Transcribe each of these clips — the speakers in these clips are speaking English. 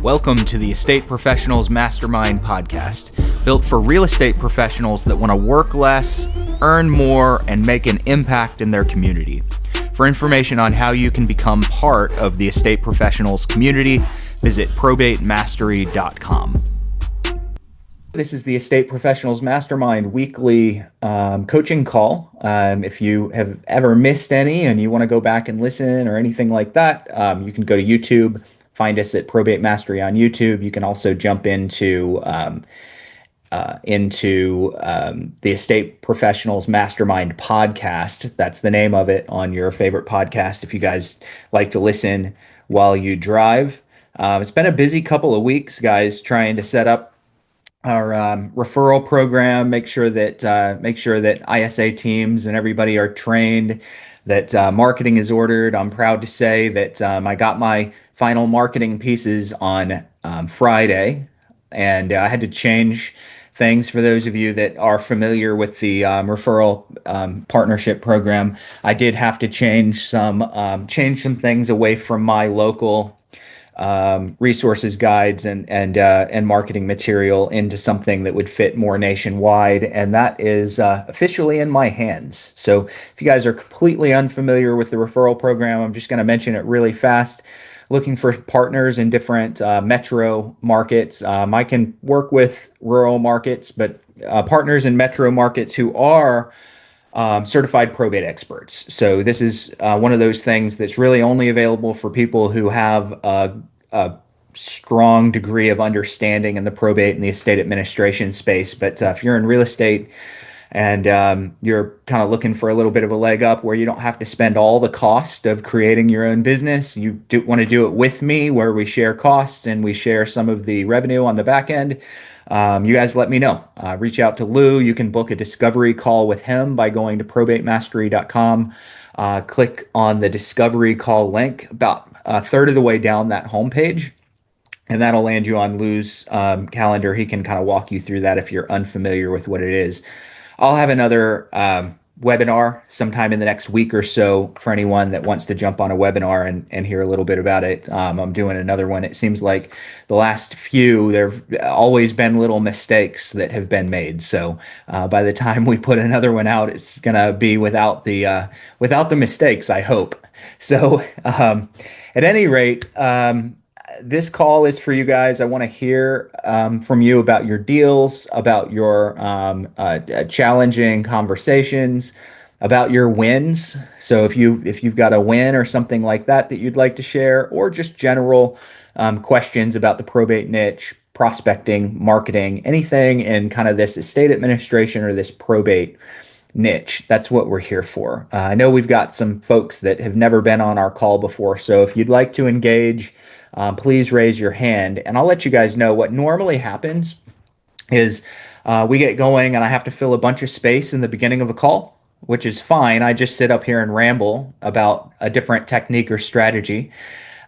Welcome to the Estate Professionals Mastermind podcast, built for real estate professionals that want to work less, earn more, and make an impact in their community. For information on how you can become part of the estate professionals community, visit probatemastery.com. This is the Estate Professionals Mastermind weekly coaching call. If you have ever missed any and you want to go back and listen or anything like that, you can go to YouTube, find us at Probate Mastery on YouTube. You can also jump into the Estate Professionals Mastermind podcast. That's the name of it on your favorite podcast if you guys like to listen while you drive. It's been a busy couple of weeks, guys, trying to set up our referral program, make sure that ISA teams and everybody are trained, that marketing is ordered. I'm proud to say that I got my final marketing pieces on Friday, and I had to change things. For those of you that are familiar with the referral partnership program, I did have to change some things away from my local resources, guides, and marketing material into something that would fit more nationwide, and that is officially in my hands. So if you guys are completely unfamiliar with the referral program, I'm just going to mention it really fast. Looking for partners in different metro markets. I can work with rural markets, but partners in metro markets who are certified probate experts. So this is one of those things that's really only available for people who have a strong degree of understanding in the probate and the estate administration space. But if you're in real estate and you're kind of looking for a little bit of a leg up where you don't have to spend all the cost of creating your own business, you do want to do it with me, where we share costs and we share some of the revenue on the back end. You guys let me know. Reach out to Lou. You can book a discovery call with him by going to probatemastery.com. Click on the discovery call link about a third of the way down that homepage, and that'll land you on Lou's calendar. He can kind of walk you through that if you're unfamiliar with what it is. I'll have another webinar sometime in the next week or so for anyone that wants to jump on a webinar and hear a little bit about it. I'm doing another one. It seems like the last few, there've always been little mistakes that have been made. So by the time we put another one out, it's going to be without the mistakes, I hope. So at any rate, this call is for you guys. I want to hear from you about your deals, about your challenging conversations, about your wins. So if you've got a win or something like that you'd like to share, or just general questions about the probate niche, prospecting, marketing, anything in kind of this estate administration or this probate niche, that's what we're here for. I know we've got some folks that have never been on our call before, so if you'd like to engage, please raise your hand, and I'll let you guys know what normally happens is we get going and I have to fill a bunch of space in the beginning of a call, which is fine. I just sit up here and ramble about a different technique or strategy.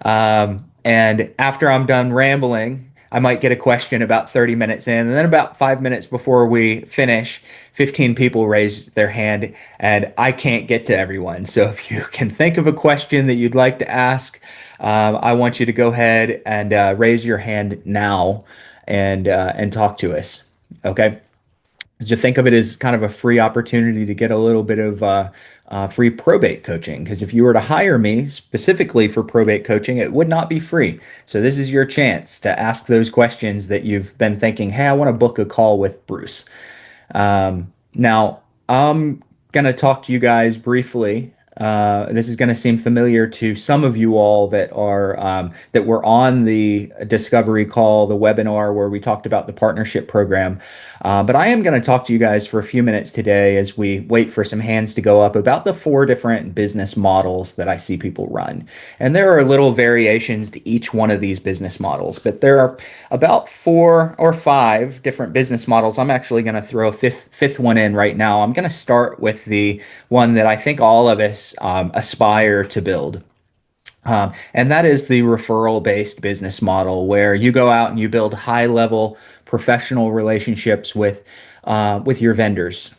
And after I'm done rambling, I might get a question about 30 minutes in, and then about 5 minutes before we finish, 15 people raise their hand, and I can't get to everyone. So if you can think of a question that you'd like to ask, I want you to go ahead and raise your hand now and talk to us. Okay. So think of it as kind of a free opportunity to get a little bit of free probate coaching. Because if you were to hire me specifically for probate coaching, it would not be free. So this is your chance to ask those questions that you've been thinking, hey, I want to book a call with Bruce. Now, I'm going to talk to you guys briefly. This is going to seem familiar to some of you all that were on the discovery call, the webinar where we talked about the partnership program. But I am going to talk to you guys for a few minutes today as we wait for some hands to go up about the 4 different business models that I see people run. And there are little variations to each one of these business models, but there are about 4 or 5 different business models. I'm actually going to throw a fifth one in right now. I'm going to start with the one that I think all of us aspire to build. And that is the referral-based business model, where you go out and you build high-level professional relationships with your vendors.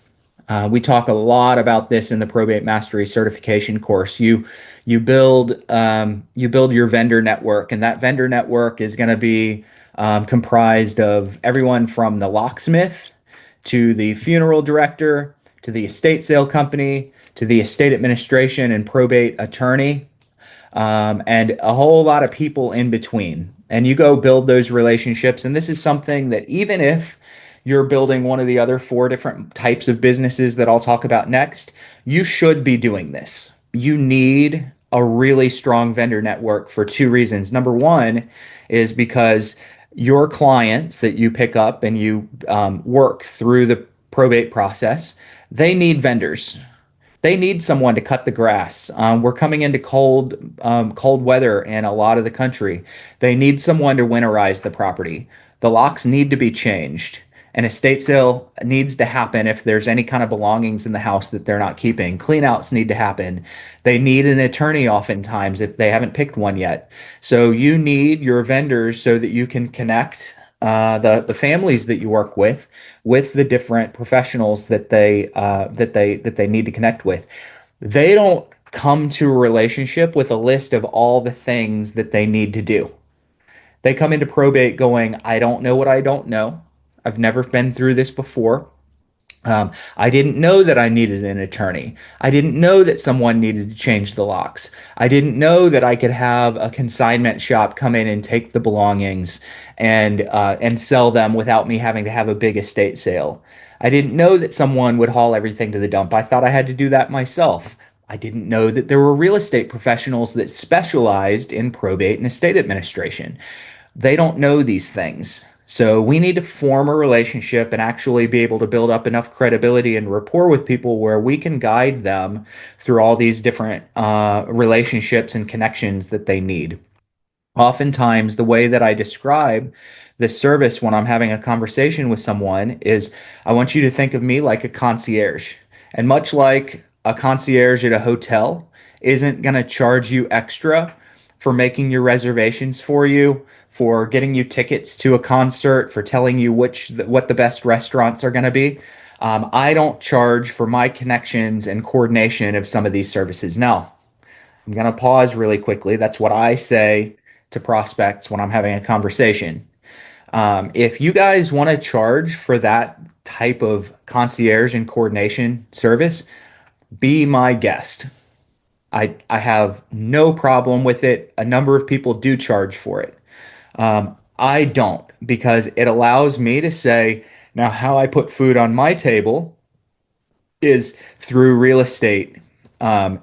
We talk a lot about this in the Probate Mastery certification course. You build your vendor network, and that vendor network is going to be comprised of everyone from the locksmith to the funeral director to the estate sale company to the estate administration and probate attorney, and a whole lot of people in between. And you go build those relationships. And this is something that even if you're building one of the other four different types of businesses that I'll talk about next, you should be doing this. You need a really strong vendor network for two reasons. Number one is because your clients that you pick up and you work through the probate process, they need vendors. They need someone to cut the grass. We're coming into cold weather in a lot of the country. They need someone to winterize the property. The locks need to be changed. An estate sale needs to happen if there's any kind of belongings in the house that they're not keeping. Cleanouts need to happen. They need an attorney oftentimes if they haven't picked one yet. So you need your vendors so that you can connect the families that you work with the different professionals that they need to connect with. They don't come to a relationship with a list of all the things that they need to do. They come into probate going, I don't know what I don't know. I've never been through this before. I didn't know that I needed an attorney. I didn't know that someone needed to change the locks. I didn't know that I could have a consignment shop come in and take the belongings and sell them without me having to have a big estate sale. I didn't know that someone would haul everything to the dump. I thought I had to do that myself. I didn't know that there were real estate professionals that specialized in probate and estate administration. They don't know these things. So we need to form a relationship and actually be able to build up enough credibility and rapport with people where we can guide them through all these different relationships and connections that they need. Oftentimes, the way that I describe this service when I'm having a conversation with someone is I want you to think of me like a concierge. And much like a concierge at a hotel isn't going to charge you extra for making your reservations for you, for getting you tickets to a concert, for telling you what the best restaurants are going to be. I don't charge for my connections and coordination of some of these services. Now, I'm going to pause really quickly. That's what I say to prospects when I'm having a conversation. If you guys want to charge for that type of concierge and coordination service, be my guest. I have no problem with it. A number of people do charge for it. I don't because it allows me to say, now how I put food on my table is through real estate,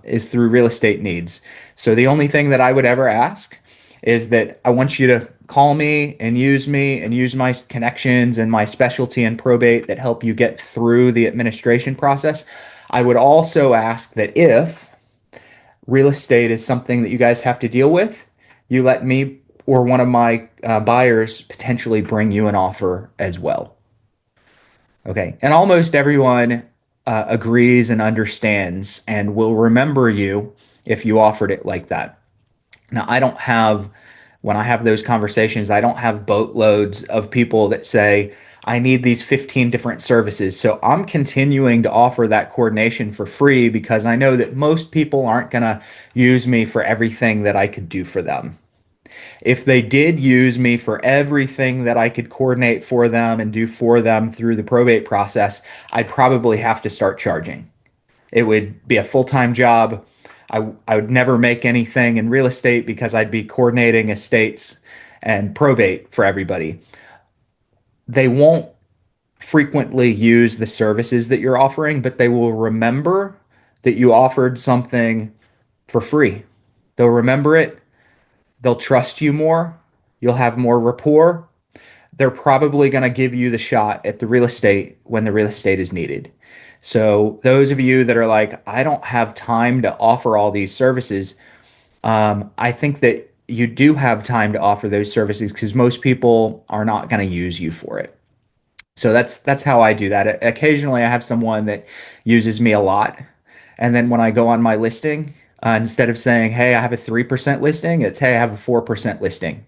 is through real estate needs. So the only thing that I would ever ask is that I want you to call me and use my connections and my specialty in probate that help you get through the administration process. I would also ask that if real estate is something that you guys have to deal with, you let me or one of my buyers potentially bring you an offer as well. Okay. And almost everyone agrees and understands and will remember you if you offered it like that. Now, when I have those conversations, I don't have boatloads of people that say, I need these 15 different services. So I'm continuing to offer that coordination for free because I know that most people aren't going to use me for everything that I could do for them. If they did use me for everything that I could coordinate for them and do for them through the probate process, I'd probably have to start charging. It would be a full-time job. I would never make anything in real estate because I'd be coordinating estates and probate for everybody. They won't frequently use the services that you're offering, but they will remember that you offered something for free. They'll remember it. They'll trust you more. You'll have more rapport. They're probably going to give you the shot at the real estate when the real estate is needed. So those of you that are like, I don't have time to offer all these services, I think that you do have time to offer those services because most people are not going to use you for it. So that's how I do that. Occasionally, I have someone that uses me a lot, and then when I go on my listing, instead of saying, "Hey, I have a 3% listing," it's, "Hey, I have a 4% listing."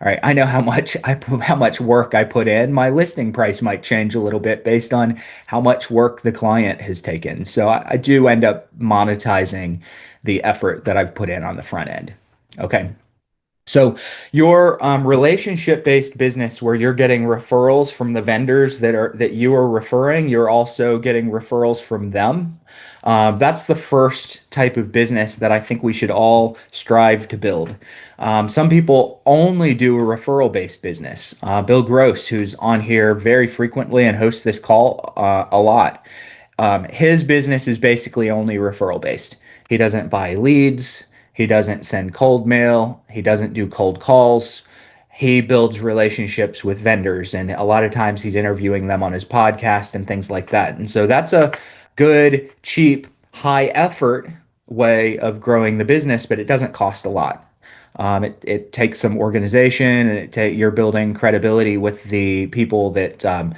All right, I know how much work I put in. My listing price might change a little bit based on how much work the client has taken. So I do end up monetizing the effort that I've put in on the front end. Okay. So your relationship-based business where you're getting referrals from the vendors that you are referring, you're also getting referrals from them. That's the first type of business that I think we should all strive to build. Some people only do a referral-based business. Bill Gross, who's on here very frequently and hosts this call a lot, his business is basically only referral based. He doesn't buy leads. He doesn't send cold mail. He doesn't do cold calls. He builds relationships with vendors, and a lot of times he's interviewing them on his podcast and things like that. And so that's a good, cheap, high effort way of growing the business, but it doesn't cost a lot. It takes some organization, and you're building credibility with the people that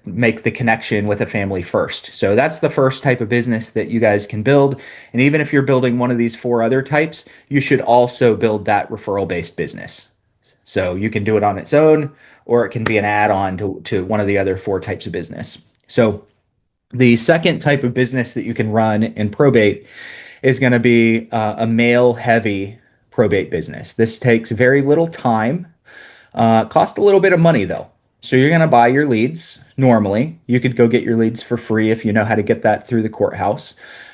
make the connection with a family first. So that's the first type of business that you guys can build. And even if you're building one of these four other types, you should also build that referral-based business. So you can do it on its own, or it can be an add-on to one of the other four types of business. So the second type of business that you can run in probate is going to be a male heavy probate business. This takes very little time, cost a little bit of money though. So you're going to buy your leads normally. You could go get your leads for free if you know how to get that through the courthouse.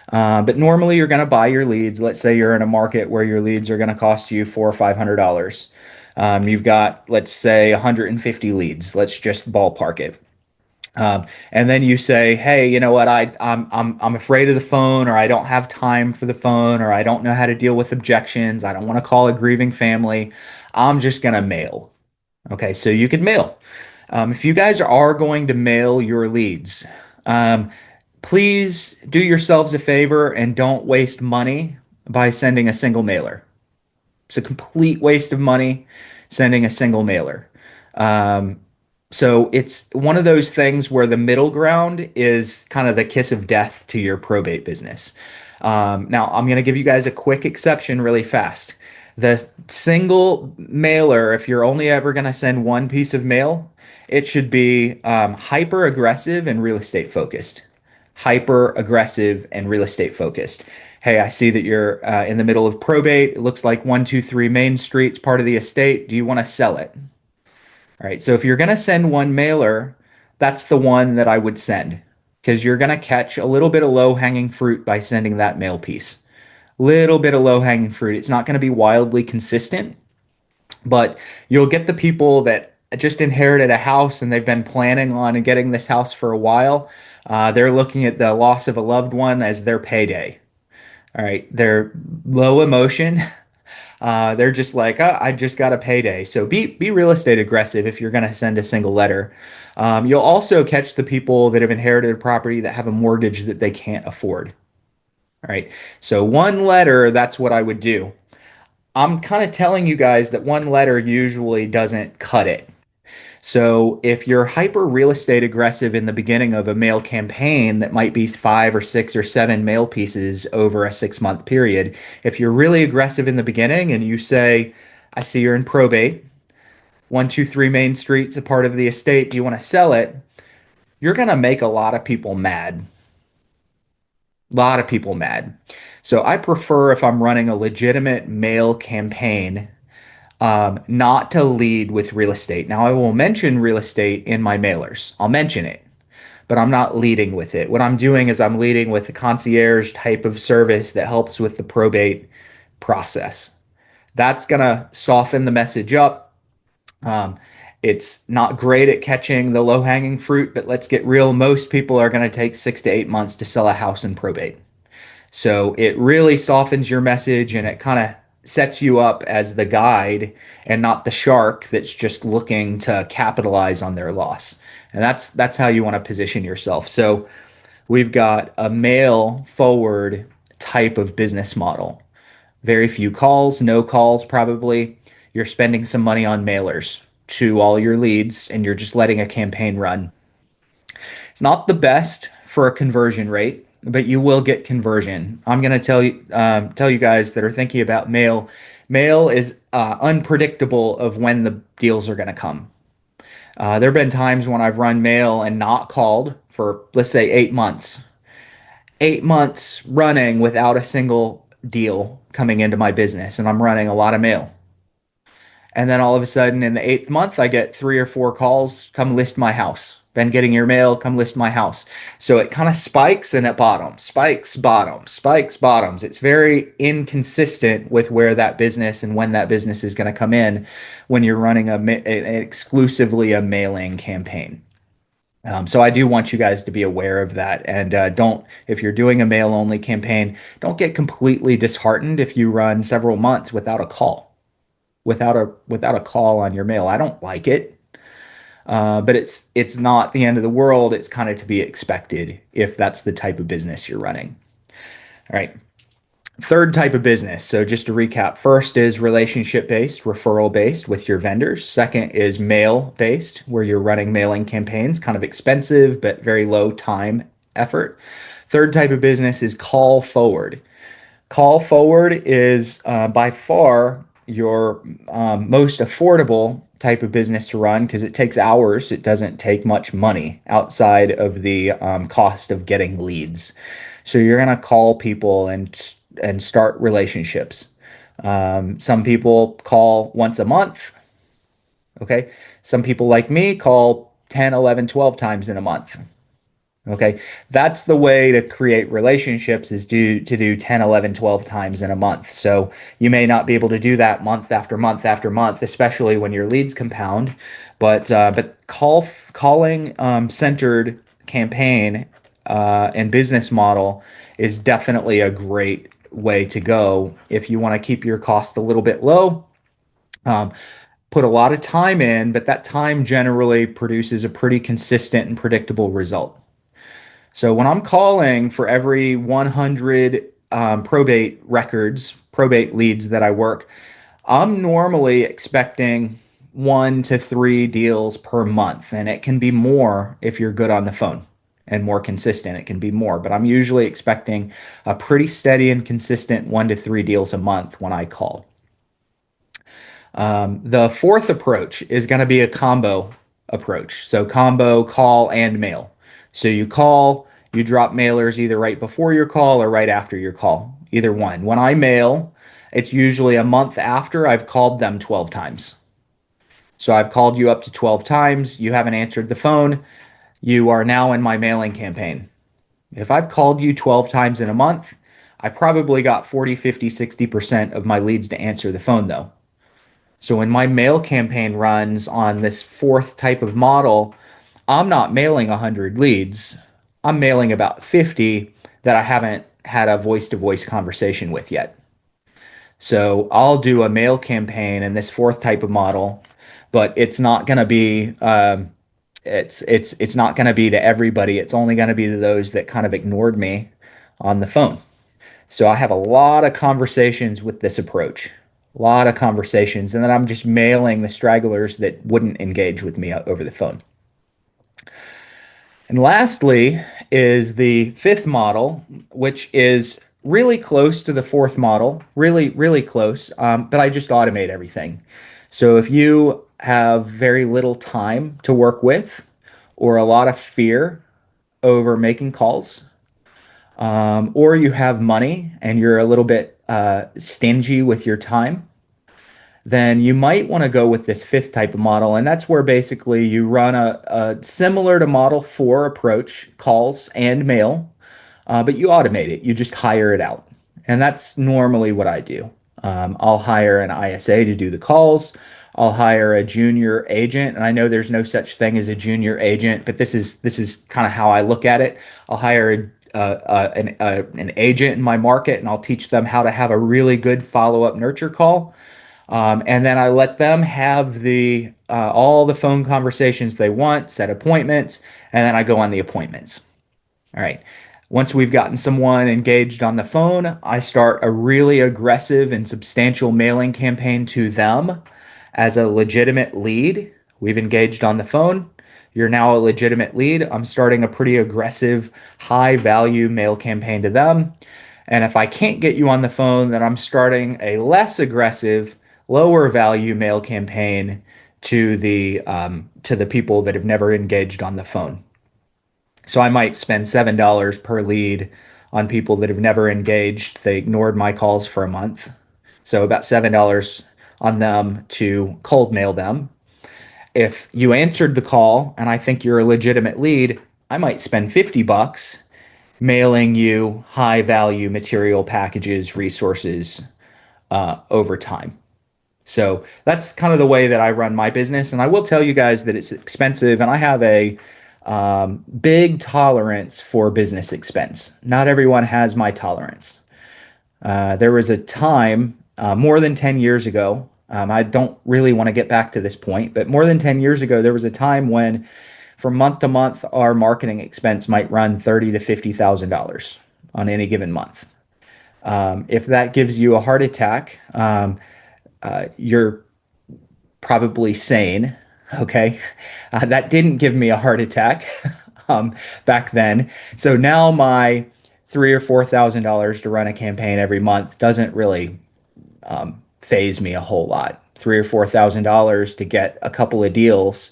But normally you're going to buy your leads. Let's say you're in a market where your leads are going to cost you $400 or $500. You've got, let's say, 150 leads. Let's just ballpark it. And then you say, "Hey, you know what? I'm afraid of the phone, or I don't have time for the phone, or I don't know how to deal with objections. I don't want to call a grieving family. I'm just gonna mail." Okay, so you can mail. If you guys are going to mail your leads, um, please do yourselves a favor and don't waste money by sending a single mailer. It's a complete waste of money sending a single mailer. Um, so it's one of those things where the middle ground is kind of the kiss of death to your probate business. Now, I'm going to give you guys a quick exception really fast. The single mailer, if you're only ever going to send one piece of mail, it should be hyper aggressive and real estate focused. Hyper aggressive and real estate focused. Hey, I see that you're in the middle of probate. It looks like 123 Main Street's part of the estate. Do you want to sell it? All right. So if you're going to send one mailer, that's the one that I would send because you're going to catch a little bit of low hanging fruit by sending that mail piece. Little bit of low hanging fruit. It's not going to be wildly consistent, but you'll get the people that just inherited a house and they've been planning on getting this house for a while. They're looking at the loss of a loved one as their payday. All right. They're low emotion. They're just like, oh, I just got a payday. So be real estate aggressive if you're going to send a single letter. You'll also catch the people that have inherited a property that have a mortgage that they can't afford. All right. So one letter, that's what I would do. I'm kind of telling you guys that one letter usually doesn't cut it. So if you're hyper real estate aggressive in the beginning of a mail campaign that might be 5 or 6 or 7 mail pieces over a 6 month period, if you're really aggressive in the beginning and you say, I see you're in probate, 123 Main Street's a part of the estate, do you want to sell it? You're going to make a lot of people mad. A lot of people mad. So I prefer if I'm running a legitimate mail campaign not to lead with real estate. Now, I will mention real estate in my mailers. I'll mention it, but I'm not leading with it. What I'm doing is I'm leading with the concierge type of service that helps with the probate process. That's going to soften the message up. Um, it's not great at catching the low hanging fruit, but let's get real. Most people are going to take 6 to 8 months to sell a house in probate. So it really softens your message and it kind of sets you up as the guide and not the shark that's just looking to capitalize on their loss. And that's how you want to position yourself. So we've got a mail forward type of business model. Very few calls, no calls probably. You're spending some money on mailers to all your leads and you're just letting a campaign run. It's not the best for a conversion rate, but you will get conversion. I'm going to tell you guys that are thinking about mail. Mail is unpredictable of when the deals are going to come. There have been times when I've run mail and not called for, let's say, 8 months. 8 months running without a single deal coming into my business, and I'm running a lot of mail. And then all of a sudden, in the eighth month, I get 3 or 4 calls, come list my house. Been getting your mail, come list my house. So it kind of spikes and it bottoms, spikes, bottoms, spikes, bottoms. It's very inconsistent with where that business and when that business is going to come in when you're running exclusively a mailing campaign. So I do want you guys to be aware of that, and don't, if you're doing a mail only campaign, don't get completely disheartened if you run several months without a call, without a call on your mail. I don't like it, but it's not the end of the world. It's kind of to be expected if that's the type of business you're running. All right. Third type of business. So just to recap, first is relationship based, referral based with your vendors. Second is mail based, where you're running mailing campaigns, kind of expensive, but very low time effort. Third type of business is call forward. Call forward is by far your most affordable type of business to run because it takes hours. It doesn't take much money outside of the cost of getting leads. So you're gonna call people and start relationships. Some people call once a month. Okay. Some people like me call 10, 11, 12 times in a month. Okay. That's the way to create relationships is to do 10, 11, 12 times in a month. So you may not be able to do that month after month after month, especially when your leads compound. But calling centered campaign and business model is definitely a great way to go if you want to keep your cost a little bit low. Um, put a lot of time in, but that time generally produces a pretty consistent and predictable result. So when I'm calling for every 100 probate leads that I work, I'm normally expecting 1 to 3 deals per month, and it can be more if you're good on the phone and more consistent. It can be more, but I'm usually expecting a pretty steady and consistent 1 to 3 deals a month when I call. The fourth approach is going to be a combo approach. So combo call and mail. So you call, you drop mailers either right before your call or right after your call, either one. When I mail, it's usually a month after I've called them 12 times. So I've called you up to 12 times. You haven't answered the phone. You are now in my mailing campaign. If I've called you 12 times in a month, I probably got 40, 50, 60% of my leads to answer the phone though. So when my mail campaign runs on this fourth type of model, I'm not mailing 100 leads. I'm mailing about 50 that I haven't had a voice to voice conversation with yet. So I'll do a mail campaign in this fourth type of model, but it's not going to be it's not going to be to everybody. It's only going to be to those that kind of ignored me on the phone. So I have a lot of conversations with this approach, a lot of conversations, and then I'm just mailing the stragglers that wouldn't engage with me over the phone. And lastly is the fifth model, which is really close to the fourth model, really, really close, but I just automate everything. So if you have very little time to work with or a lot of fear over making calls, or you have money and you're a little bit stingy with your time, then you might want to go with this fifth type of model. And that's where basically you run a similar to model four approach, calls and mail, but you automate it. You just hire it out. And that's normally what I do. I'll hire an ISA to do the calls. I'll hire a junior agent, and I know there's no such thing as a junior agent, but this is kind of how I look at it. I'll hire an agent in my market, and I'll teach them how to have a really good follow-up nurture call. And then I let them have the all the phone conversations they want, set appointments, and then I go on the appointments. All right. Once we've gotten someone engaged on the phone, I start a really aggressive and substantial mailing campaign to them as a legitimate lead. We've engaged on the phone. You're now a legitimate lead. I'm starting a pretty aggressive, high value mail campaign to them. And if I can't get you on the phone, then I'm starting a less aggressive, lower value mail campaign to the people that have never engaged on the phone. So I might spend $7 per lead on people that have never engaged. They ignored my calls for a month. So about $7 on them to cold mail them. If you answered the call and I think you're a legitimate lead, I might spend $50 mailing you high value material packages, resources over time. So that's kind of the way that I run my business. And I will tell you guys that it's expensive, and I have a big tolerance for business expense. Not everyone has my tolerance. There was a time more than 10 years ago. I don't really want to get back to this point, but more than 10 years ago, there was a time when from month to month, our marketing expense might run $30 to $50,000 on any given month. If that gives you a heart attack, you're probably sane. Okay. That didn't give me a heart attack back then. So now my $3,000 or $4,000 to run a campaign every month doesn't really phase me a whole lot. $3,000 or $4,000 to get a couple of deals.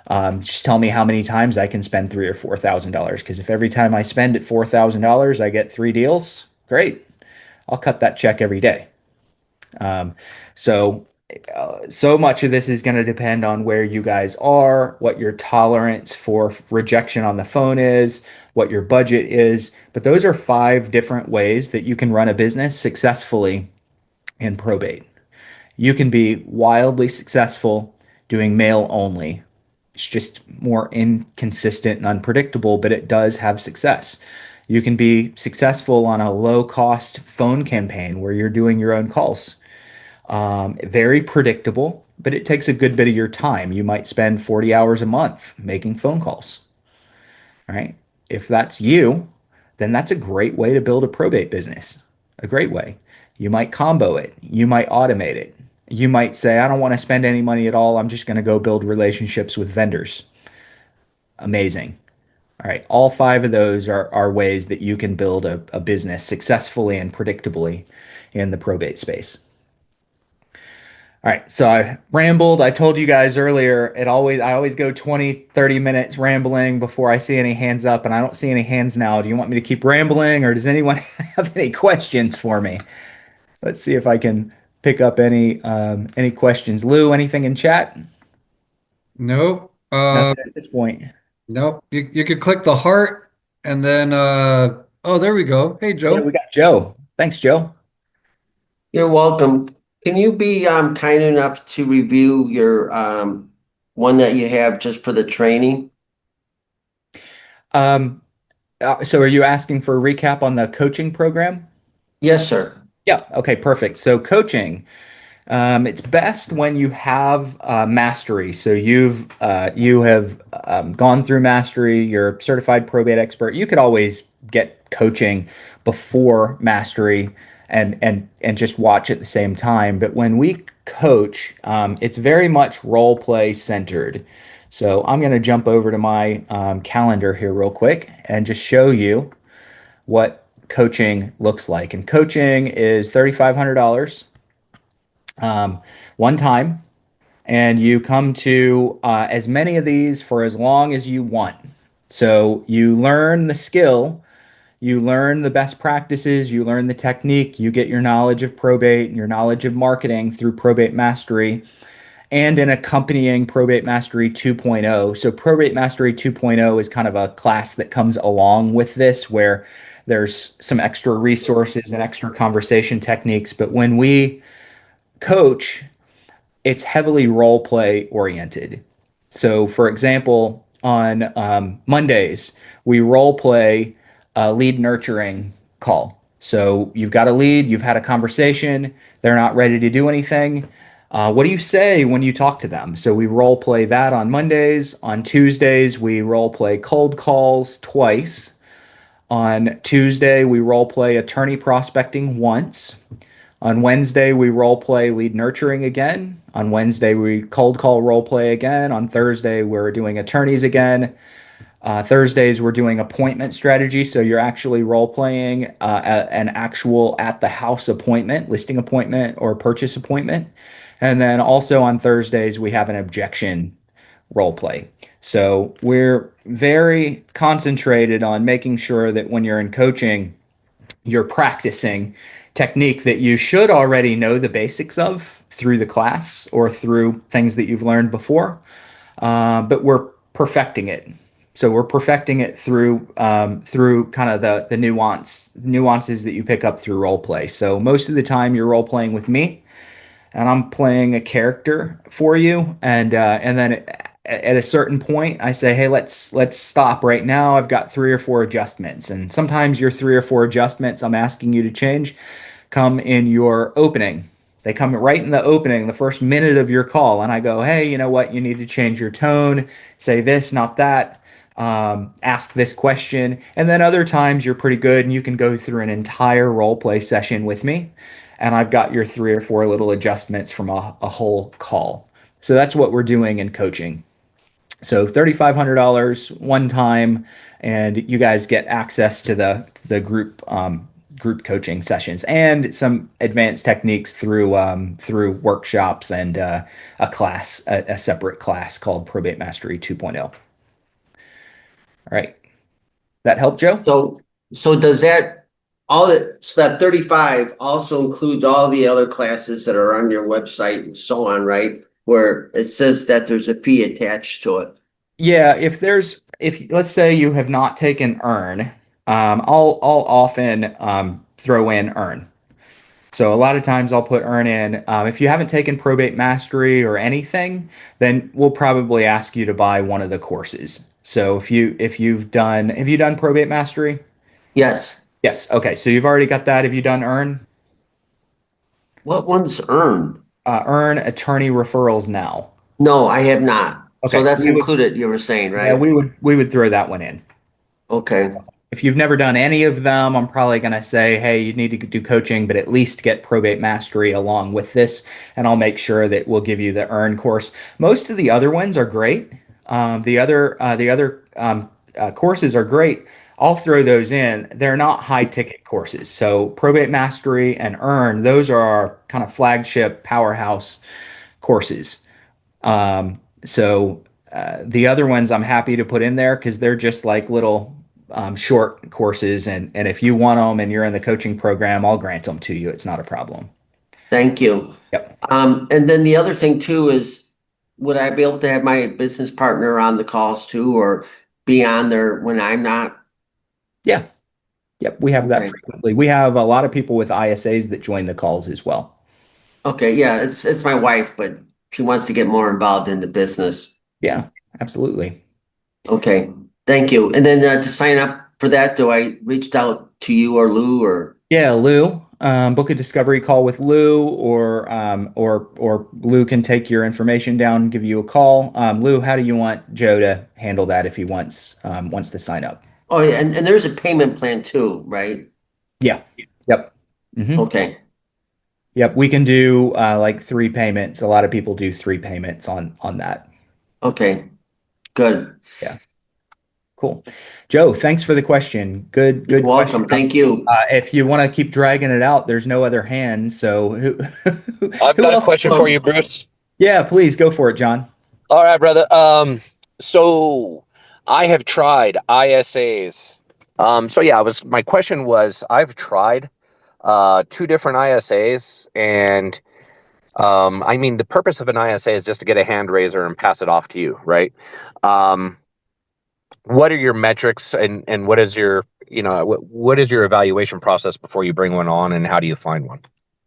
Just tell me how many times I can spend $3,000 or $4,000. Because if every time I spend it $4,000, I get three deals, great. I'll cut that check every day. Um, so, so much of this is going to depend on where you guys are, what your tolerance for rejection on the phone is, what your budget is. But those are five different ways that you can run a business successfully in probate. You can be wildly successful doing mail only. It's just more inconsistent and unpredictable, but it does have success. You can be successful on a low cost phone campaign where you're doing your own calls. Very predictable, but it takes a good bit of your time. You might spend 40 hours a month making phone calls, right? If that's you, then that's a great way to build a probate business. A great way. You might combo it. You might automate it. You might say, I don't want to spend any money at all. I'm just going to go build relationships with vendors. Amazing. All right. All five of those are ways that you can build a business successfully and predictably in the probate space. All right, so I rambled. I told you guys earlier, I always go 20, 30 minutes rambling before I see any hands up, and I don't see any hands now. Do you want me to keep rambling, or does anyone have any questions for me? Let's see if I can pick up any questions. Lou, anything in chat? Nope. Nothing at this point. Nope. You could click the heart and then oh, there we go. Hey Yeah, we Joe. got Joe. Thanks, Joe. You're welcome. Can you be kind enough to review your one that you have just for the training? Um, so are you asking for a recap on the coaching program? Yes, sir. Yeah, okay, perfect. So coaching. It's best when you have mastery. So you have gone through mastery. You're a certified probate expert. You could always get coaching before mastery and just watch at the same time. But when we coach, it's very much role play centered. So I'm going to jump over to my calendar here real quick and just show you what coaching looks like. And coaching is $3,500 um, one time, and you come to as many of these for as long as you want. So you learn the skill, you learn the best practices, you learn the technique, you get your knowledge of probate and your knowledge of marketing through Probate Mastery and an accompanying Probate Mastery 2.0. So Probate Mastery 2.0 is kind of a class that comes along with this where there's some extra resources and extra conversation techniques. But when we coach, it's heavily role play oriented. So, for example, on Mondays, we role play a lead nurturing call. So, you've got a lead, you've had a conversation, they're not ready to do anything. What do you say when you talk to them? So, we role play that on Mondays. On Tuesdays, we role play cold calls twice. On Tuesday, we role play attorney prospecting once. On Wednesday, we role play lead nurturing again. On Wednesday, we cold call role play again. On Thursday, we're doing attorneys again. Thursdays, we're doing appointment strategy. So you're actually role playing an actual at the house appointment, listing appointment, or purchase appointment. And then also on Thursdays, we have an objection role play. So we're very concentrated on making sure that when you're in coaching, you're practicing technique that you should already know the basics of through the class or through things that you've learned before, but we're perfecting it. So we're perfecting it through kind of the nuances that you pick up through role play. So most of the time you're role playing with me, and I'm playing a character for you, and then at a certain point, I say, "Hey, let's stop right now. I've got three or four adjustments." And sometimes your three or four adjustments I'm asking you to change come in your opening. They come right in the opening, the first minute of your call, and I go, "Hey, you know what? You need to change your tone. Say this, not that. Ask this question." And then other times you're pretty good, and you can go through an entire role play session with me, and I've got your three or four little adjustments from a whole call. So that's what we're doing in coaching. So $3,500 one time, and you guys get access to the group coaching sessions and some advanced techniques through workshops and a separate class called Probate Mastery 2.0. All right, that help, Joe? So, so does that, so that 35 also includes all the other classes that are on your website and so on, right? Where it says that there's a fee attached to it. Yeah, if let's say you have not taken earn, I'll often throw in earn. So a lot of times I'll put earn in. If you haven't taken probate mastery or anything, then we'll probably ask you to buy one of the courses. So have you done probate mastery? Yes. Yes. Okay. So you've already got that. Have you done earn? What one's earned? Earn attorney referrals now. No, I have not. So Okay. that's included, you were saying, Yeah, right? we would throw that one in. Okay. If you've never done any of them, I'm probably going to say, hey, you need to do coaching, but at least get probate mastery along with this. And I'll make sure that we'll give you the earn course. Most of the other ones are great. The other courses are great. I'll throw those in. They're not high ticket courses. So probate mastery and earn, those are our kind of flagship powerhouse courses. So the other ones I'm happy to put in there because they're just like little short courses, and if you want them and you're in the coaching program, I'll grant them to you. It's not a problem. Thank you. Yep. And then the other thing too is, would I be able to have my business partner on the calls too, or be on there when I'm not? Yeah. Yep. We have that Okay. frequently. We have a lot of people with ISAs that join the calls as well. Okay, yeah, it's my wife, but she wants to get more involved in the business. Yeah, absolutely. Okay, thank you. And then to sign up for that, do I reach out to you or Lou or? Yeah, Lou. Book a discovery call with Lou, or Lou can take your information down and give you a call. Lou, how do you want Joe to handle that if he wants to sign up? Oh, yeah, and there's a payment plan too, right? Yeah. Yep. Hmm. Okay, Yep. We can do like three payments. A lot of people do three payments on that. okay, good. Yeah. Cool. Joe, thanks for the question. You're Good question. welcome. Thank you. If you want to keep dragging it out, there's no other hands. So I've who got a else? question for Well, you, Bruce. Yeah, please go for it, John. All right, brother. So I have tried ISAs. So yeah, my question was I've tried two different ISAs, and I mean the purpose of an ISA is just to get a hand raiser and pass it off to you, right? Um, what are your metrics, and what is your what is your evaluation process before you bring one on, and how do you find one?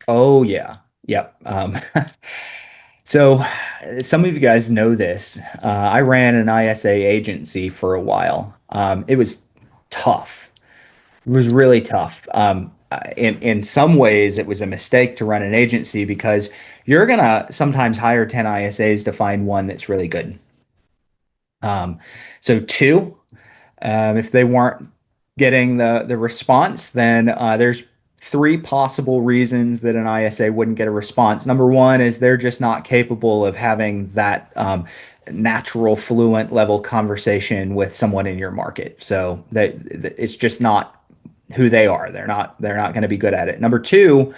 Oh yeah. Yep. So some of you guys know this. I ran an ISA agency for a while. It was tough. It was really tough. In some ways, it was a mistake to run an agency because you're gonna sometimes hire 10 ISAs to find one that's really good. Um, so two, if they weren't getting the response, then there's three possible reasons that an ISA wouldn't get a response. Number one is they're just not capable of having that natural, fluent level conversation with someone in your market. So that it's just not who they are. They're not going to be good at it. Number two,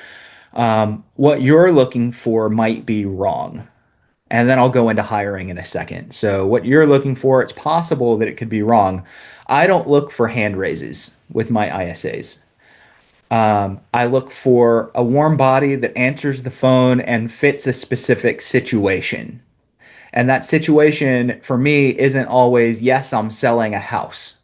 what you're looking for might be wrong. And then I'll go into hiring in a second. So what you're looking for, it's possible that it could be wrong. I don't look for hand raises with my ISAs. I look for a warm body that answers the phone and fits a specific situation. And that situation for me isn't always, yes, I'm selling a house.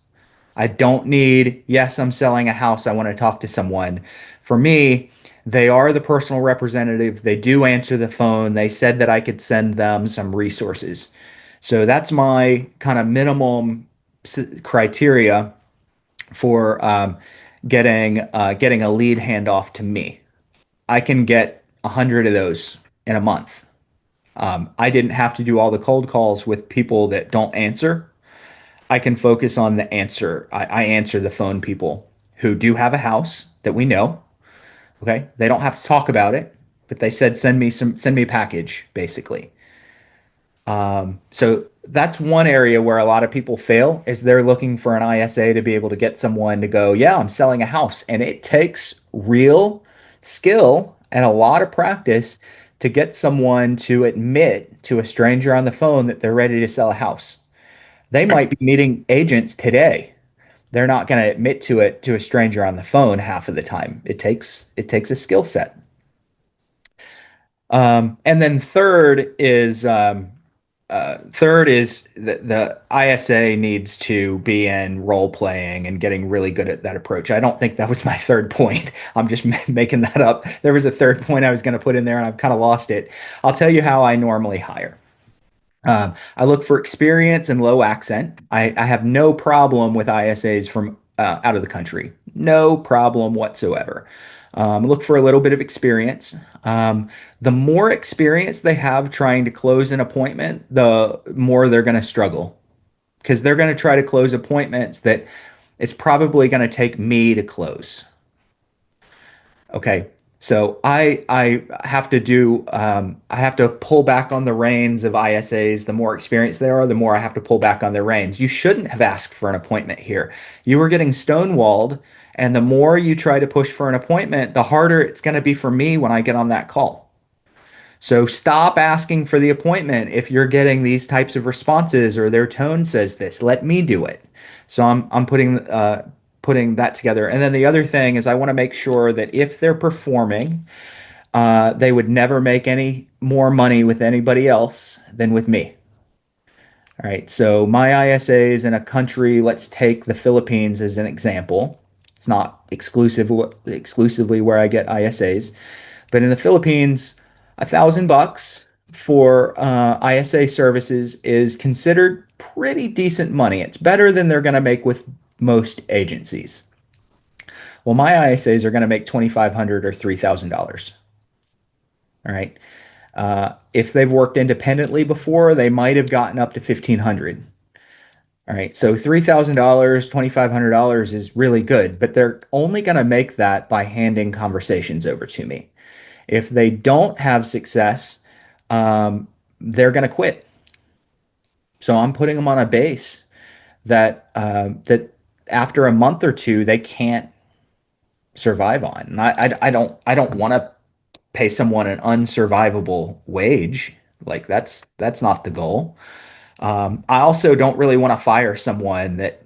I don't need, yes, I'm selling a house. I want to talk to someone. For me, they are the personal representative. They do answer the phone. They said that I could send them some resources. So that's my kind of minimum criteria for getting a lead handoff to me. I can get 100 of those in a month. I didn't have to do all the cold calls with people that don't answer. I can focus on the answer. I answer the phone people who do have a house that we know. Okay. They don't have to talk about it, but they said, send me a package, basically. So that's one area where a lot of people fail is they're looking for an ISA to be able to get someone to go, yeah, I'm selling a house. And it takes real skill and a lot of practice to get someone to admit to a stranger on the phone that they're ready to sell a house. They might be meeting agents today. They're not going to admit to it to a stranger on the phone half of the time. It takes a skill set. And then third is the ISA needs to be in role playing and getting really good at that approach. I don't think that was my third point. I'm just making that up. There was a third point I was going to put in there and I've kind of lost it. I'll tell you how I normally hire. I look for experience and low accent. I have no problem with ISAs from out of the country. No problem whatsoever. Look for a little bit of experience. The more experience they have trying to close an appointment, the more they're going to struggle because they're going to try to close appointments that it's probably going to take me to close. Okay. So I have to do I have to pull back on the reins of ISAs. The more experienced they are, the more I have to pull back on their reins. You shouldn't have asked for an appointment here. You were getting stonewalled, and the more you try to push for an appointment, the harder it's going to be for me when I get on that call. So stop asking for the appointment if you're getting these types of responses or their tone says this. Let me do it. So I'm putting that together. And then the other thing is I want to make sure that if they're performing, they would never make any more money with anybody else than with me. All right. So my ISA is in a country, let's take the Philippines as an example. It's not exclusively where I get ISAs, but in the Philippines, $1,000 for ISA services is considered pretty decent money. It's better than they're going to make with most agencies. Well, my ISAs are going to make 2,500 or $3,000. All right. If they've worked independently before, they might have gotten up to 1,500. All right. So $3,000, $2,500 is really good, but they're only going to make that by handing conversations over to me. If they don't have success, they're going to quit. So I'm putting them on a base that after a month or two they can't survive on. And I don't want to pay someone an unsurvivable wage. Like that's not the goal. I also don't really want to fire someone that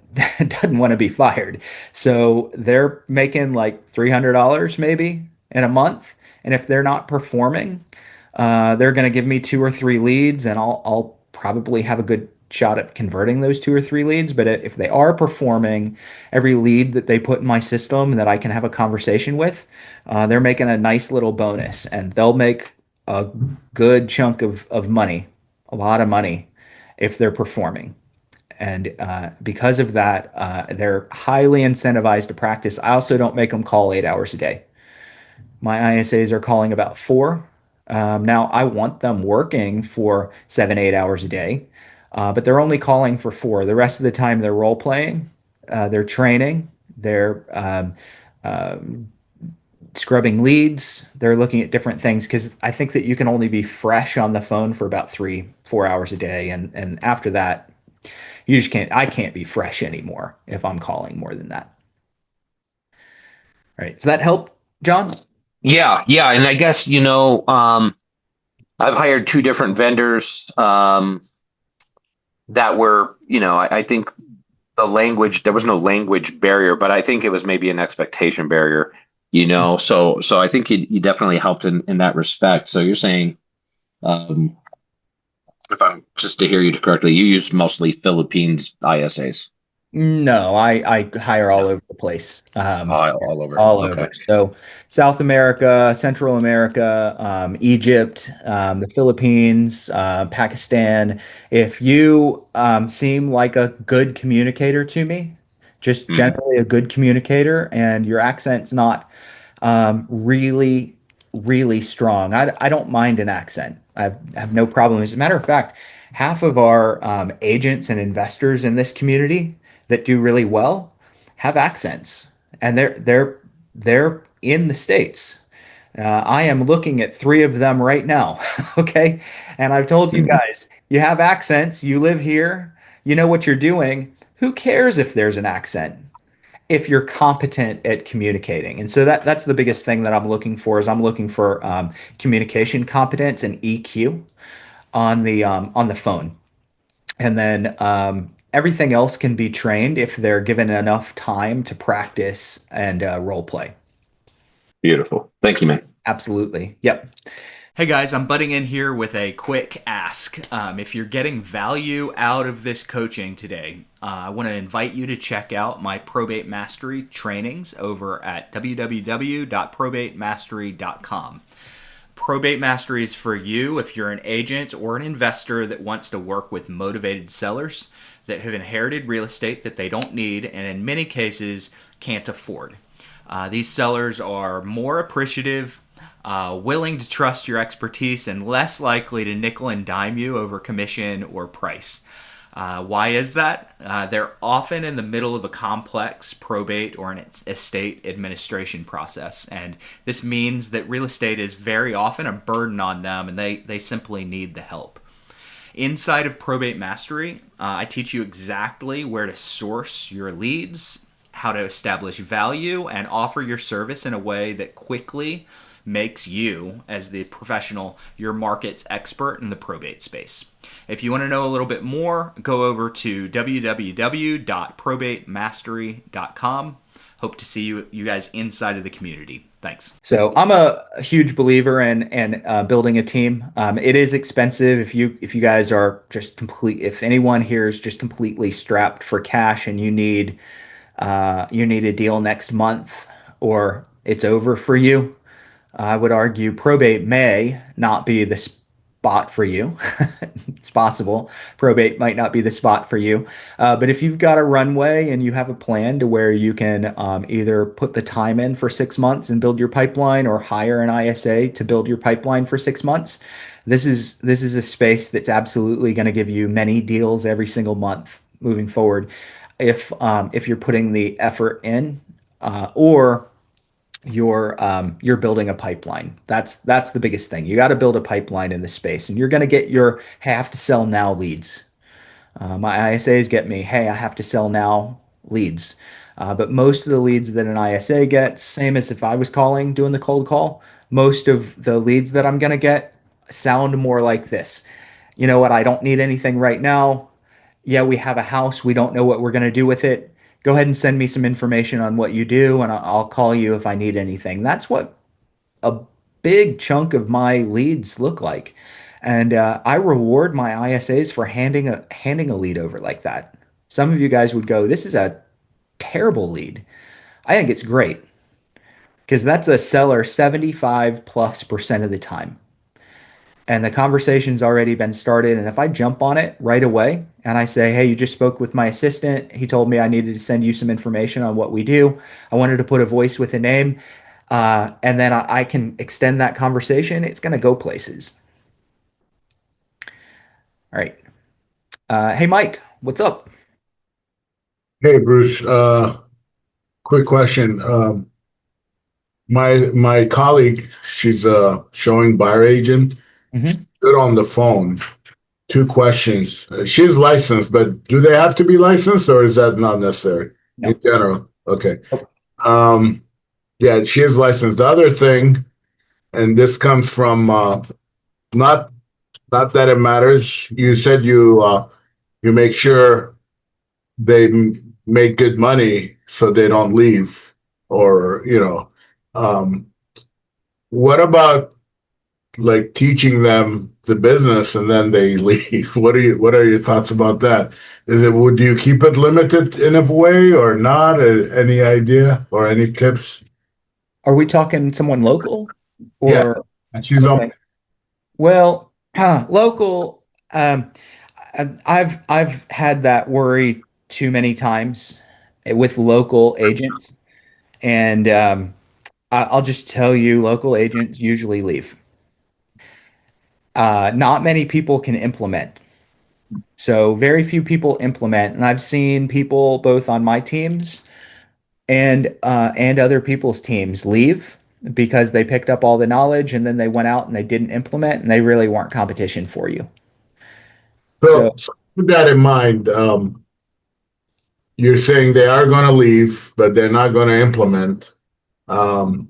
doesn't want to be fired. So they're making like $300 maybe in a month, and if they're not performing, they're going to give me two or three leads, and I'll probably have a good shot at converting those two or three leads. But if they are performing, every lead that they put in my system that I can have a conversation with, they're making a nice little bonus, and they'll make a good chunk of money, a lot of money, if they're performing. And because of that, they're highly incentivized to practice. I also don't make them call 8 hours a day. My ISAs are calling about four. Now, I want them working for 7, 8 hours a day, but they're only calling for four. The rest of the time, they're role playing, they're training, they're scrubbing leads. They're looking at different things because I think that you can only be fresh on the phone for about 3, 4 hours a day. And after that, you just can't, I can't be fresh anymore if I'm calling more than that. All right. Does that help, John? Yeah, yeah, and I guess I've hired two different vendors that were, I think there was no language barrier, but I think it was maybe an expectation barrier, So I think you definitely helped in that respect. So you're saying, um, if I'm just to hear you correctly, you use mostly Philippines ISAs. No, I hire all over the place. All over. All Okay. over. So South America, Central America, Egypt, the Philippines, Pakistan. If you seem like a good communicator to me, just Mhm. generally a good communicator, and your accent's not really, really strong, I don't mind an accent. I have no problem. As a matter of fact, half of our agents and investors in this community that do really well have accents, and they're in the States. I am looking at three of them right now. Okay. And I've told you guys, you have accents, you live here, you know what you're doing. Who cares if there's an accent if you're competent at communicating? And so that's the biggest thing that I'm looking for is I'm looking for communication competence and EQ on the phone. And then everything else can be trained if they're given enough time to practice and role play. Beautiful. Thank you, man. Absolutely. Yep. Hey guys, I'm butting in here with a quick ask. If you're getting value out of this coaching today, I want to invite you to check out my probate mastery trainings over at www.probatemastery.com. Probate Mastery is for you if you're an agent or an investor that wants to work with motivated sellers that have inherited real estate that they don't need and in many cases can't afford. These sellers are more appreciative, willing to trust your expertise, and less likely to nickel and dime you over commission or price. Why is that? They're often in the middle of a complex probate or an estate administration process, and this means that real estate is very often a burden on them, and they simply need the help. Inside of Probate Mastery, I teach you exactly where to source your leads, how to establish value, and offer your service in a way that quickly makes you, as the professional, your market's expert in the probate space. If you want to know a little bit more, go over to www.probatemastery.com. Hope to see you guys inside of the community. Thanks. So I'm a huge believer in building a team. It is expensive if you guys are just complete. If anyone here is just completely strapped for cash and you need a deal next month or it's over for you, I would argue probate may not be the spot for you. It's possible probate might not be the spot for you. But if you've got a runway and you have a plan to where you can either put the time in for 6 months and build your pipeline or hire an ISA to build your pipeline for 6 months, this is a space that's absolutely going to give you many deals every single month moving forward. If you're putting the effort in, or you're building a pipeline. That's the biggest thing. You got to build a pipeline in this space, and you're going to get your have to sell now leads. My ISAs get me, hey, I have to sell now leads. But most of the leads that an ISA gets, same as if I was doing the cold call, most of the leads that I'm going to get sound more like this. You know what? I don't need anything right now. Yeah, we have a house. We don't know what we're going to do with it. Go ahead and send me some information on what you do, and I'll call you if I need anything. That's what a big chunk of my leads look like. And I reward my ISAs for handing a lead over like that. Some of you guys would go, "This is a terrible lead." I think it's great because that's a seller 75+% of the time. And the conversation's already been started. And if I jump on it right away and I say, hey, you just spoke with my assistant, he told me I needed to send you some information on what we do. I wanted to put a voice with a name. And then I can extend that conversation. It's going to go places. All right. Hey, Mike, what's up? Hey, Bruce. Quick question. My colleague, she's a showing buyer agent. Mhm. Good on the phone. Two questions. She's licensed, but do they have to be licensed or is that not necessary in No. general? Okay. Nope. Yeah, she is licensed. The other thing, and this comes from not not that it matters. You said you make sure they make good money so they don't leave, or what about like teaching them the business and then they leave? What are your thoughts about that? Would you keep it limited in a way or not? Any idea or any tips? Are we talking someone local Yeah, or and she's on. okay? Well, local. I've had that worry too many times with local agents, and I'll just tell you, local agents usually leave. Not many people can implement. So very few people implement, and I've seen people both on my teams and other people's teams leave because they picked up all the knowledge and then they went out and they didn't implement and they really weren't competition for you. So So with that in mind, you're saying they are going to leave, but they're not going to implement. Um,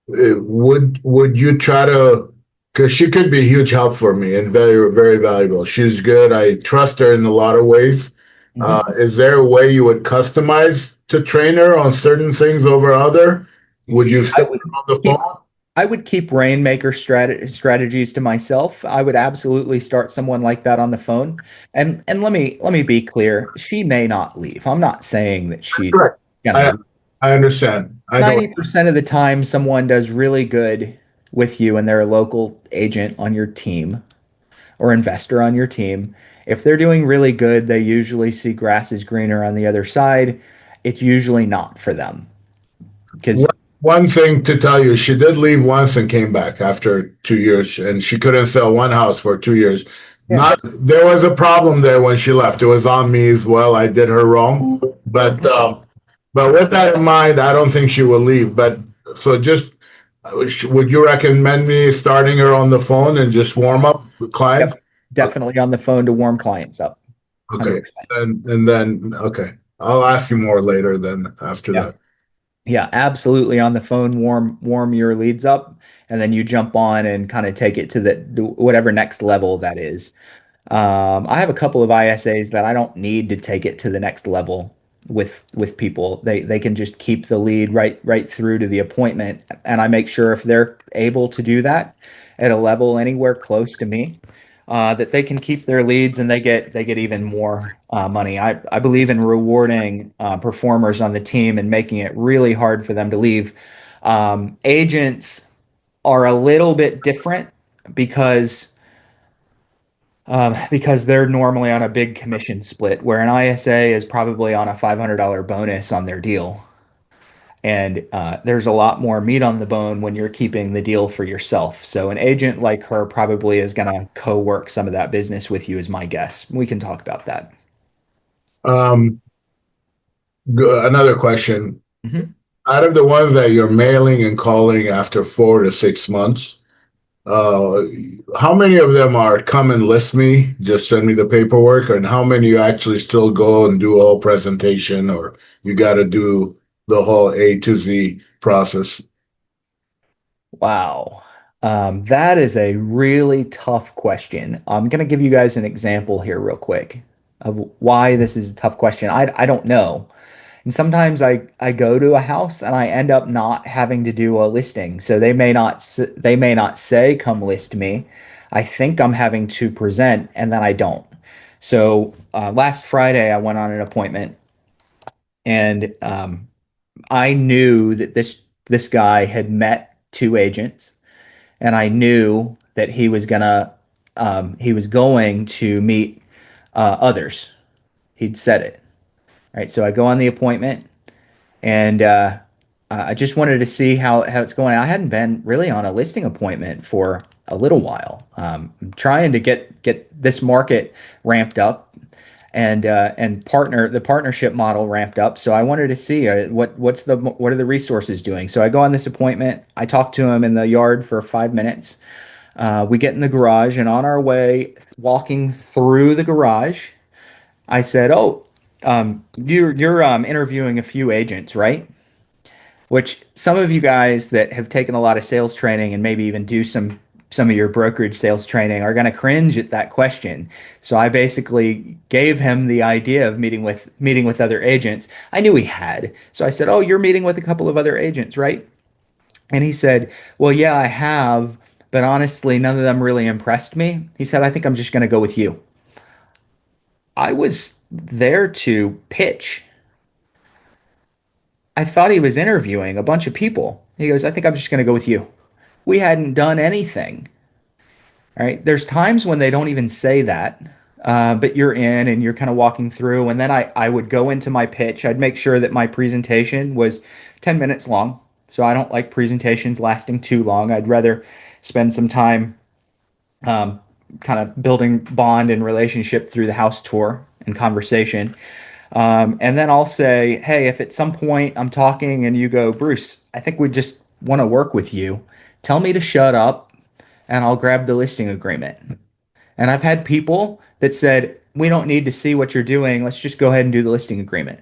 would you try to? Because she could be a huge help for me and very very valuable. She's good. I trust her in a lot of ways. mhm. Is there a way you would customize to train her on certain things over other? Would you I still would on the keep phone? I would keep rainmaker strategies to myself. I would absolutely start someone like that on the phone. And let me be clear. She may not leave. I'm not saying that she's Correct. gonna I I understand. I know. 90% of the time someone does really good with you and they're a local agent on your team or investor on your team. If they're doing really good, they usually see grass is greener on the other side. It's usually not for them One because one thing to tell you, she did leave once and came back after 2 years, and she couldn't sell one house for 2 years. yeah. Not there was a problem there when she left. It was on me as well. I did her wrong, but with that in mind, I don't think she will leave. But so just would you recommend me starting her on the phone and just warm up with clients? Yep, definitely on the phone to warm clients up. Okay, 100%. and then okay, I'll ask you more later. Then after Yeah. that. Yeah, absolutely on the phone, warm your leads up, and then you jump on and kind of take it to the whatever next level that is. I have a couple of ISAs that I don't need to take it to the next level with people. They can just keep the lead right through to the appointment, and I make sure if they're able to do that at a level anywhere close to me, that they can keep their leads and they get even more money. I believe in rewarding performers on the team and making it really hard for them to leave. Agents are a little bit different because because they're normally on a big commission split, where an ISA is probably on a $500 bonus on their deal. And there's a lot more meat on the bone when you're keeping the deal for yourself. So an agent like her probably is going to co-work some of that business with you, is my guess. We can talk about that. Um, Another question. Mhm. Out of the ones that you're mailing and calling after 4 to 6 months, uh, how many of them are come and list me, just send me the paperwork, and how many you actually still go and do a whole presentation, or you got to do the whole A to Z process? Wow. That is a really tough question. I'm going to give you guys an example here real quick of why this is a tough question. I don't know. And sometimes I go to a house and I end up not having to do a listing. So they may not say come list me. I think I'm having to present and then I don't. So last Friday I went on an appointment and I knew that this guy had met two agents and I knew that he was going to meet others. He'd said it. All right, so I go on the appointment and I just wanted to see how it's going. I hadn't been really on a listing appointment for a little while. I'm trying to get this market ramped up, and the partnership model ramped up. So I wanted to see what are the resources doing. So I go on this appointment. I talk to him in the yard for 5 minutes. We get in the garage, and on our way, walking through the garage, I said, "Oh, you're interviewing a few agents, right?" Which some of you guys that have taken a lot of sales training and maybe even do some of your brokerage sales training are going to cringe at that question. So I basically gave him the idea of meeting with other agents. I knew he had. So I said, "Oh, you're meeting with a couple of other agents, right?" And he said, "Well, yeah, I have, but honestly, none of them really impressed me." He said, "I think I'm just going to go with you." I was there to pitch. I thought he was interviewing a bunch of people. He goes, "I think I'm just going to go with you." We hadn't done anything. All right. There's times when they don't even say that, but you're in and you're kind of walking through. And then I would go into my pitch. I'd make sure that my presentation was 10 minutes long. So I don't like presentations lasting too long. I'd rather spend some time um, kind of building bond and relationship through the house tour and conversation. And then I'll say, "Hey, if at some point I'm talking and you go, Bruce, I think we just want to work with you, tell me to shut up and I'll grab the listing agreement." And I've had people that said, "We don't need to see what you're doing. Let's just go ahead and do the listing agreement,"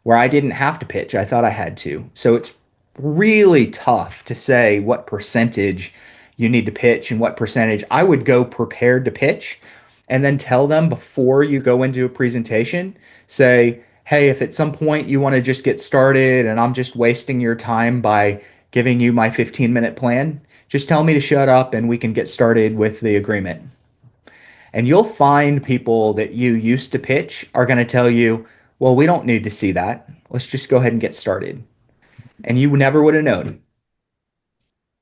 where I didn't have to pitch. I thought I had to. So it's really tough to say what percentage you need to pitch and what percentage. I would go prepared to pitch and then tell them before you go into a presentation, say, "Hey, if at some point you want to just get started and I'm just wasting your time by giving you my 15-minute plan, just tell me to shut up and we can get started with the agreement." And you'll find people that you used to pitch are going to tell you, "Well, we don't need to see that. Let's just go ahead and get started." And you never would have known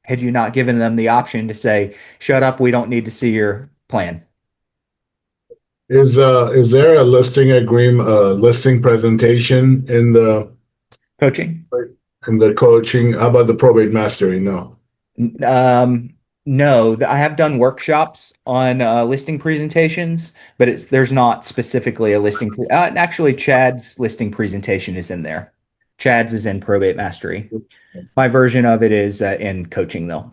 had you not given them the option to say, "Shut up, we don't need to see your plan." Is there a listing agreement, listing presentation Coaching? in the coaching? How about the probate mastery? No. No, I have done workshops on listing presentations, but there's not specifically a actually, Chad's listing presentation is in there. Chad's is in Probate Mastery. My version of it is in coaching, though.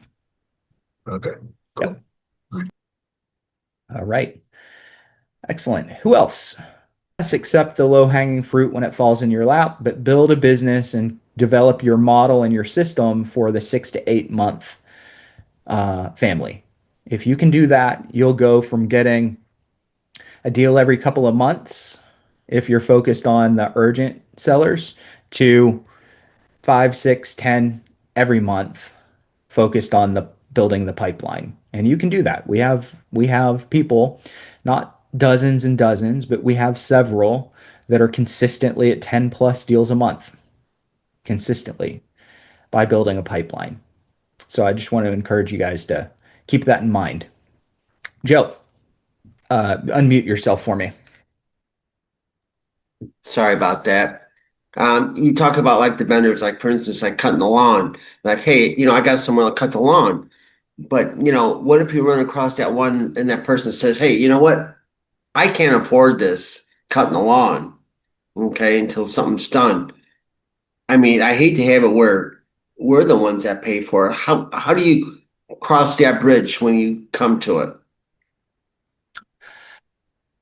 Okay. Cool. Yep. All right. Excellent. Who else? Yes, accept the low-hanging fruit when it falls in your lap, but build a business and develop your model and your system for the 6 to 8 month family. If you can do that, you'll go from getting a deal every couple of months, if you're focused on the urgent sellers, to 5, 6, 10 every month, focused on the building the pipeline. And you can do that. We have people, not dozens and dozens, but we have several that are consistently at 10 plus deals a month, consistently, by building a pipeline. So I just want to encourage you guys to keep that in mind. Joe, unmute yourself for me. Sorry about that. You talk about like the vendors, like for instance, like cutting the lawn. Like, hey, I got someone to cut the lawn. But what if you run across that one and that person says, "Hey, you know what? I can't afford this cutting the lawn, okay, until something's done." I mean, I hate to have it where we're the ones that pay for it. How do you cross that bridge when you come to it?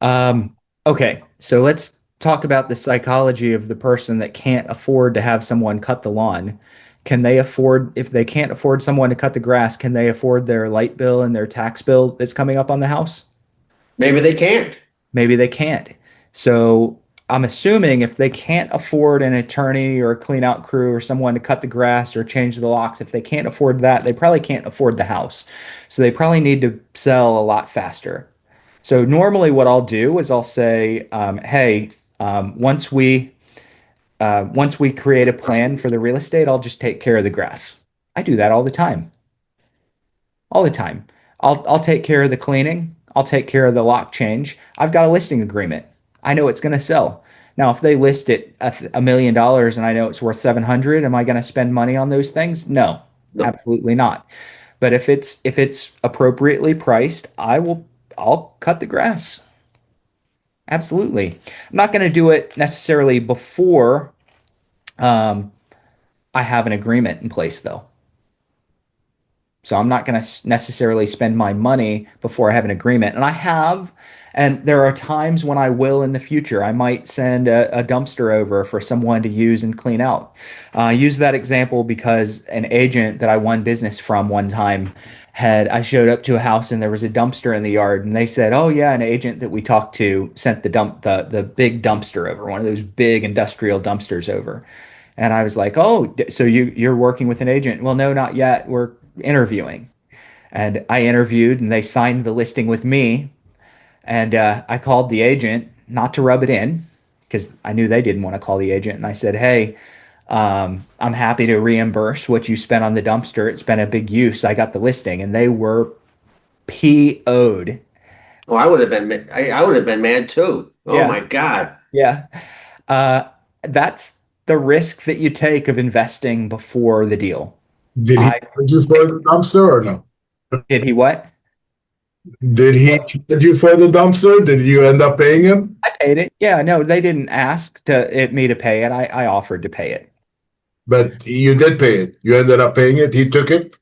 Um, okay, so let's talk about the psychology of the person that can't afford to have someone cut the lawn. If they can't afford someone to cut the grass, can they afford their light bill and their tax bill that's coming up on the house? Maybe they can't. Maybe they can't. So I'm assuming if they can't afford an attorney or a clean out crew or someone to cut the grass or change the locks, if they can't afford that, they probably can't afford the house. So they probably need to sell a lot faster. So normally what I'll do is I'll say, "Hey, once we create a plan for the real estate, I'll just take care of the grass." I do that all the time, all the time. I'll take care of the cleaning. I'll take care of the lock change. I've got a listing agreement. I know it's going to sell. Now, if they list it $1 million and I know it's worth 700, am I going to spend money on those things? No, No. absolutely not. But if it's appropriately priced, I'll cut the grass. Absolutely. I'm not going to do it necessarily before um, I have an agreement in place, though. So I'm not going to necessarily spend my money before I have an agreement. And I have, and there are times when I will in the future. I might send a dumpster over for someone to use and clean out. I use that example because an agent that I won business from one time I showed up to a house and there was a dumpster in the yard, and they said, "Oh yeah, an agent that we talked to sent the big dumpster over, one of those big industrial dumpsters over." And I was like, "Oh, so you're working with an agent?" "Well, no, not yet. We're interviewing." And I interviewed, and they signed the listing with me. And I called the agent, not to rub it in, because I knew they didn't want to call the agent. And I said, "Hey, I'm happy to reimburse what you spent on the dumpster. It's been a big use. I got the listing." And they were PO'd. Oh, I would have been mad too. Oh Yeah, my God. yeah. Uh, that's the risk that you take of investing before the deal. Did he I charge you for the dumpster or no? did he what? Did he charge you for the dumpster? Did you end up paying him? I paid it. Yeah, no, they didn't ask me to pay it. I offered to pay it. But you did pay it. You ended up paying it. He took it.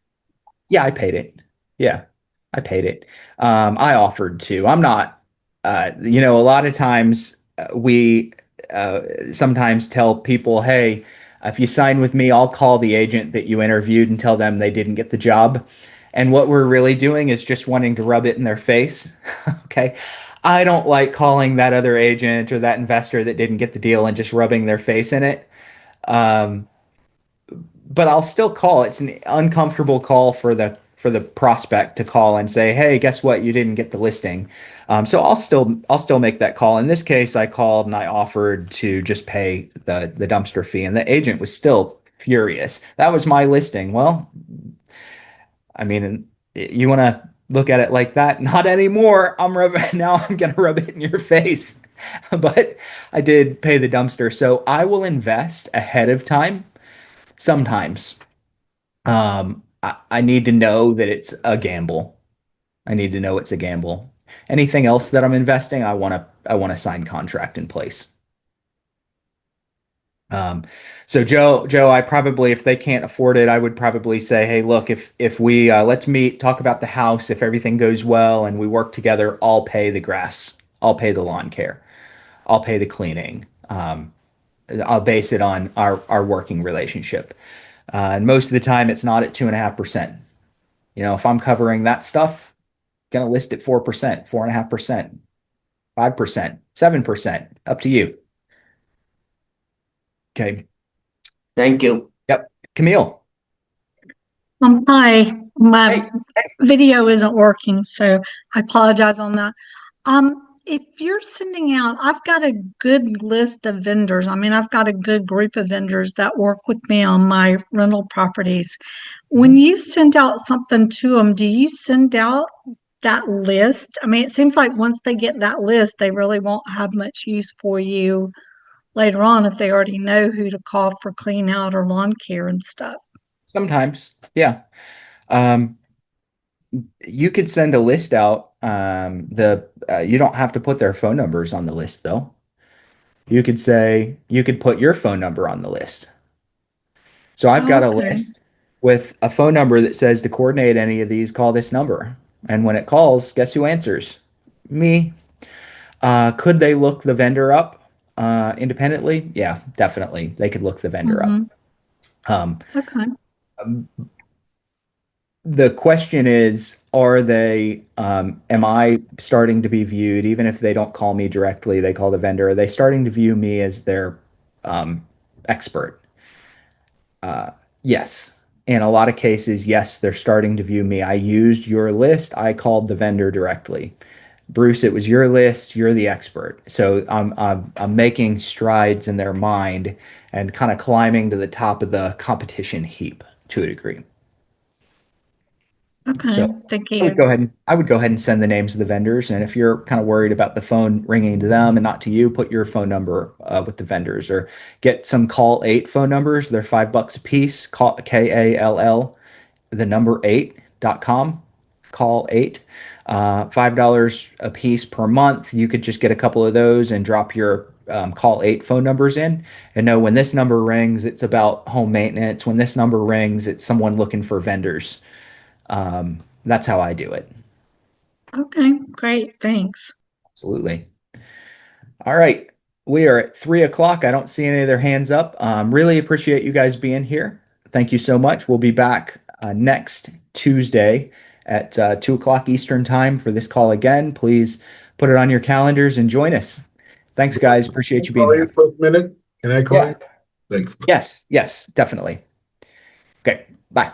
Yeah, I paid it. Yeah, I paid it. I offered to. I'm not, a lot of times we sometimes tell people, "Hey, if you sign with me, I'll call the agent that you interviewed and tell them they didn't get the job." And what we're really doing is just wanting to rub it in their face. Okay. I don't like calling that other agent or that investor that didn't get the deal and just rubbing their face in it. Um, but I'll still call. It's an uncomfortable call for the prospect to call and say, "Hey, guess what? You didn't get the listing." So I'll still make that call. In this case, I called and I offered to just pay the dumpster fee, and the agent was still furious. That was my listing. Well, I mean, you want to look at it like that? Not anymore. I'm rubbing now. I'm gonna rub it in your face. But I did pay the dumpster, so I will invest ahead of time sometimes. I need to know that it's a gamble. I need to know it's a gamble. Anything else that I'm investing, I want a signed contract in place. Um, so Joe, I probably, if they can't afford it, I would probably say, "Hey, look, if we let's meet, talk about the house. If everything goes well and we work together, I'll pay the grass, I'll pay the lawn care, I'll pay the cleaning. I'll base it on our working relationship." And most of the time, it's not at 2.5%. If I'm covering that stuff, gonna list at 4%, 4.5%, 5%, 7%, up to you. Okay. Thank you. Yep. Camille. Hi, my Hey. video isn't working, so I apologize on that. If you're sending out, I've got a good list of vendors. I mean, I've got a good group of vendors that work with me on my rental properties. When you send out something to them, do you send out that list? I mean, it seems like once they get that list, they really won't have much use for you later on if they already know who to call for clean out or lawn care and stuff. Sometimes, yeah. Um, you could send a list out. The You don't have to put their phone numbers on the list, though. You could put your phone number on the list. So I've got a Okay. list with a phone number that says, to coordinate any of these, call this number. And when it calls, guess who answers? Me. Could they look the vendor up independently? Yeah, definitely. They could look the vendor up. Mm-hmm. Um, Okay. the question is, am I starting to be viewed, even if they don't call me directly, they call the vendor, are they starting to view me as their expert? Yes. In a lot of cases, yes, they're starting to view me. I used your list. I called the vendor directly. Bruce, it was your list. You're the expert. So I'm making strides in their mind and kind of climbing to the top of the competition heap to a degree. Okay. So Thank I would you. go ahead and send the names of the vendors. And if you're kind of worried about the phone ringing to them and not to you, put your phone number with the vendors, or get some call eight phone numbers. They're $5 a piece. Call KALL the number 8.com. Call eight. $5 a piece per month. You could just get a couple of those and drop your call 8 phone numbers in and know when this number rings, it's about home maintenance. When this number rings, it's someone looking for vendors. That's how I do it. Okay, great. Thanks. Absolutely. All right. We are at 3 o'clock. I don't see any of their hands up. Really appreciate you guys being here. Thank you so much. We'll be back next Tuesday at 2 o'clock Eastern time for this call again. Please put it on your calendars and join us. Thanks, guys. Appreciate you being Call you here. for a minute? Can I call Yeah. you? Thanks. Yes, definitely. Okay. Bye.